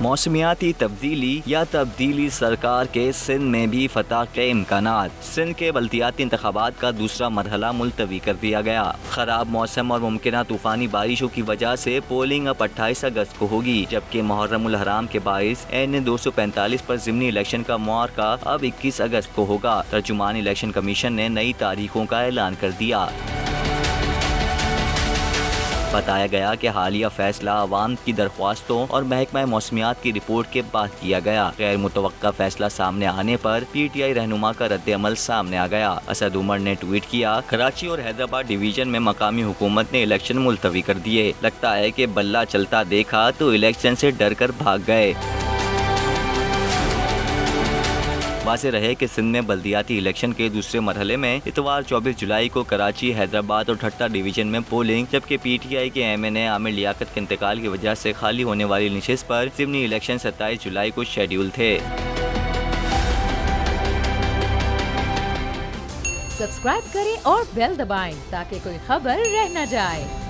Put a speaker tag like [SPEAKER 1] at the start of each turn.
[SPEAKER 1] मौसमियाती तब्दीली या तब्दीली सरकार के सिंध में भी फतह के इम्कानात। सिंध के बल्दियाती इंतखाबात का दूसरा मरहला मुलतवी कर दिया गया। खराब मौसम और मुमकिन तूफानी बारिशों की वजह से पोलिंग अब 28 अगस्त को होगी, जबकि मुहर्रम उल हराम के बाइस एन 245 पर ज़िमनी इलेक्शन का मुआरका अब 21 अगस्त को होगा। तर्जुमान इलेक्शन कमीशन ने नई तारीखों का ऐलान कर दिया। बताया गया कि हालिया फैसला अवाम की दरख्वास्तों और महकमा मौसमियात की रिपोर्ट के बाद किया गया। गैर मुतवक्का फैसला सामने आने पर PTI रहनुमा का रद्द अमल सामने आ गया। असद उमर ने ट्वीट किया, कराची और हैदराबाद डिवीजन में मकामी हुकूमत ने इलेक्शन मुलतवी कर दिए। लगता है कि बल्ला चलता देखा तो इलेक्शन से डर कर भाग गए। वाज़ेह रहे कि सिंध में बल्दियाती इलेक्शन के दूसरे मरहले में इतवार 24 जुलाई को कराची, हैदराबाद और ठट्टा डिवीजन में पोलिंग, जबकि PTI के MNA आमिर लियाकत के इंतकाल की वजह से खाली होने वाली नशिस्त पर ज़िमनी इलेक्शन 27 जुलाई को शेड्यूल थे।
[SPEAKER 2] सब्सक्राइब करें और बेल दबाएं ताकि कोई खबर रह न जाए।